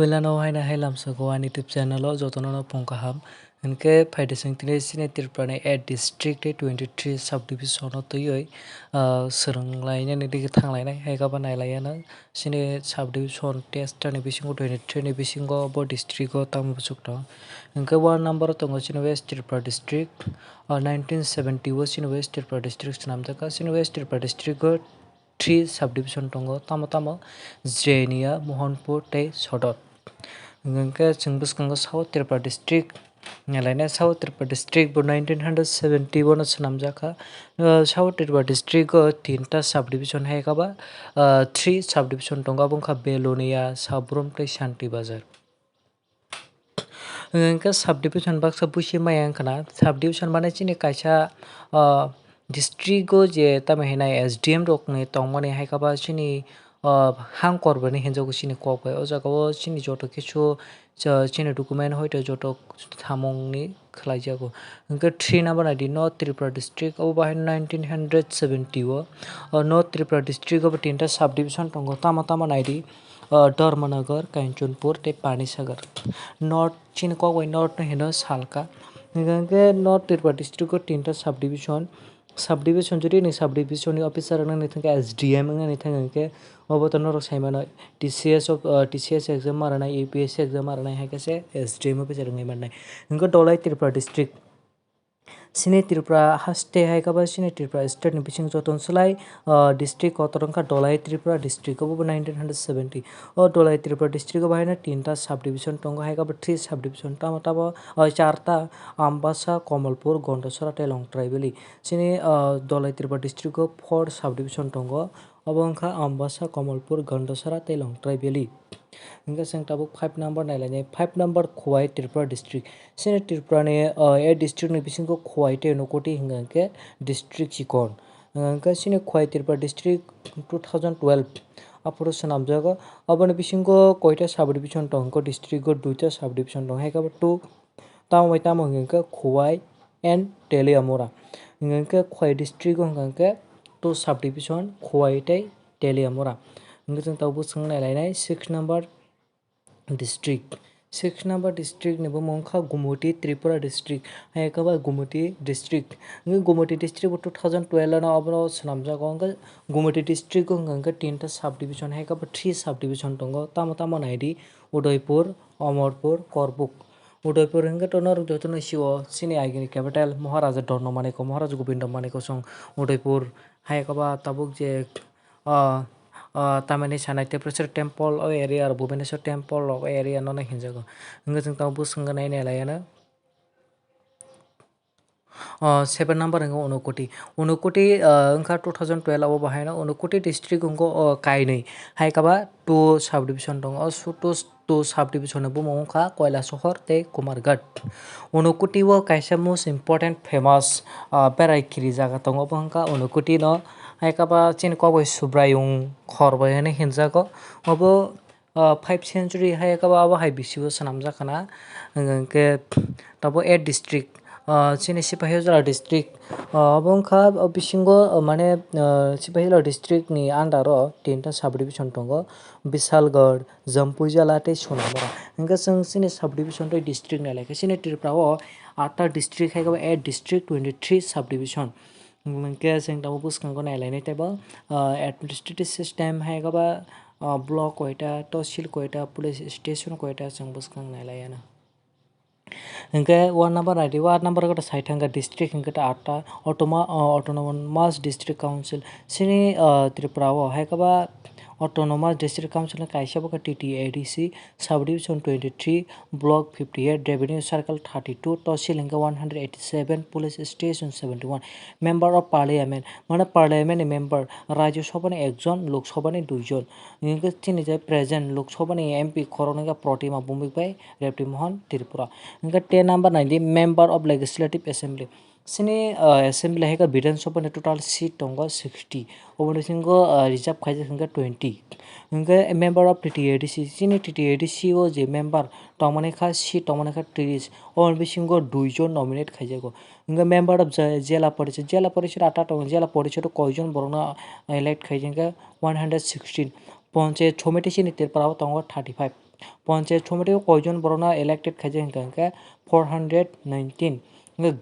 Puilano haina hailam sagoan YouTube channel o jotono pongkaham enke faidesing tine sine Tripura 8 district 23 subdivision o tuyoi sranglaina ni dige thanglaina haigaba nailaiana sine subdivision test ni bisingo 23 ni bisingo bo district o tamubusukto enke one number tongo sine West Tripura district 1970 o sine West Tripura district namjaka sine West Tripura district o 3 subdivision tongo tamo Jrenia Mohanpur tei Sodot engke chungbuskango South Tripura district nalaina South Tripura district bo 1971 no swnamjaka South Tripura district o 3ta subdivision haikaba 3 subdivision tongo abongkha Belonia Sabrum tei Shanti Bazar engke subdivision baksa busi maya wngkhana subdivision mane chini kaisa district o je tamo SDM rok ni tongmani haikaba chini hang korbani hinjago chini kokbai o jaga o chini joto kichu chini document hoito joto thamungni khlaijago engke 3 number ID North Tripura district o bahai 1970 o North Tripura district o 3ta subdivision tongo tamo ID Dharmanagar Kanchanpur tei Panisagar North chini kokbai North no hino Salka engke North Tripura district o 3ta subdivision jodi ni subdivision ni officer nang thangka SDM nang thangke obo to norok saimano TCS exam marana UPSC exam marana haikase SDM officer ngai marnai engko Dolai Tripura district sine Tripura haste haikaba sine Tripura state ni bising joton slai district kotorongkha Dolai Tripura district obo 1970 o Dolai Tripura district o bahai 3ta subdivision tongo haikaba 3 subdivision tamo 4ta Ambassa Kamalpur Gondasara tei Longtraibeli sine Dolai Tripura district o 4 subdivision tongo obo wngkha Ambassa Kamalpur Gondasara tei Longtraibeli engke sing tabuk 5 number nailani 5 number Khowai Tripura district sine Tripura ni 8 district ni bisingo Khowai tei Nokoti hingke district chikon engke sine Khowai Tripura district 2012 aporo swnamjago oboni bisingo koita subdivision tongo district o 2ta subdivision tong haikaba 2 tamo hingke Khowai and Teliamora hingke Khowai district o hingke 2 subdivision Khowai tei Teliamora engke jeng tabuk swng nailai 6 number district 6 number district ni bo mongkha Gumuti Tripura district haikaba Gumuti district Gumuti district 2012 no obro swnamjago Gumuti district hingke 3ta subdivision haikaba 3 subdivision tongo tamo ID Udaipur Amarpur Korbuk Udaipur hingke to norok jotono sio sini agini capital Maharaja Dharmamani ko Maharaja Gobindo Mani ko song Udaipur haikaba tabuk je tamani sanai Teprasar temple o area or Bhubaneswar temple o area no hinjago engke jeng tamo busung nai nailaiano 7 number hingke Unakoti wngkha 2012 o bahai no Unakoti district hingko kainui haikaba 2 subdivision tongo o 2 subdivision ni bumung wngkha Kailasohor tei Kumarghat Unakoti o kaisa most important famous berai jaga tongo obo wngkha Unakoti no haikaba chini kokbai Subrayung khorbai hinui hinjago obo 5th century haikaba abo hai bisio swnamjakana engke tabo 8 district chini Sipahijala district obo wngkha bisingo mane Sipahijala district ni under o 3ta subdivision tongo Bisalgarh Jampui-Jala tei Sonamara engke chong chini subdivision tei district nailai chini Tripura o 8ta district haikaba 8 district 23 subdivision engke chong tamo bwskango nailai teibo administrative system haikaba block koita tahsil koita police station koita chong bwskang nailaiano engke 1 number ID 1 number gota saithanga district hingke 8ta autonomous district council sini Tripura o haikaba autonomous district council kaisa boka TTADC subdivision 23 block 58 revenue circle 32 tahsil hingke 187 police station 71 member of parliament mane parliament ni member Rajya Sabha ni 1 jon Lok Sabha ni 2 jon hingke chini je present Lok Sabha ni MP khorok hingke Protima Bumikbai Repti Mohan Tripura hingke 10 number 90 member of legislative assembly sini assembly haika Vidhan Sabha ni total seat tongo 60 oboni singo reserve khaijak hingke 20 hingke member of TTADC chini TTADC o je member tongmani kha seat tongmani kha 30 oboni bisingo 2 jon nominate khaijago hingke member of Jela Parishad 8ta tongo Jela Parishad o koijon borokno elect khaijak 116 Panchayat Committee chini Tripura o tongo 35 Panchayat Committee koijon borona elected khaje hingka 419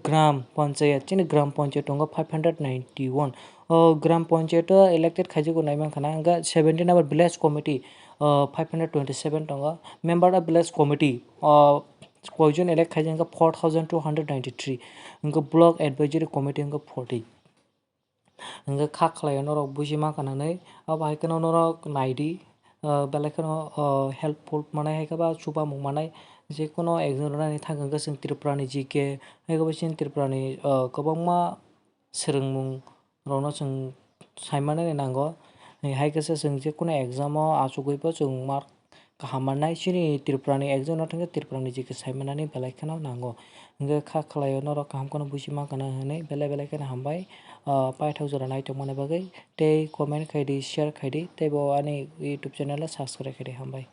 Gram Panchayat chini Gram Panchayat tongo 591 Gram Panchayat elected khaje ko naiman khana hingka 17 number village committee 527 tongo member of village committee koijon elect khaje hingka 4293 hingka block advisory committee hingka 40 hingga kha khlaio norok bujima kananai abo haike norok naidi belai kheno helpful manai haike ba chupamung manai jekono exam rani thangka sing Tripura ni GK haike ba sing Tripura ni kwbangma swrwngmung rokno chung saimanani nango haike sa chung jekono exam o achukgui bo chung mark kaham mannai chini Tripura ni exam no thangka Tripura ni GK saimanani belai kheno nango hingga kha khlaio norok kaham kheno bujima kana hinui belai kheno hambai paithak jora naitongmani bagui tei comment khaidi share khaidi tei bo ani YouTube channel o subscribe khaidi hambai।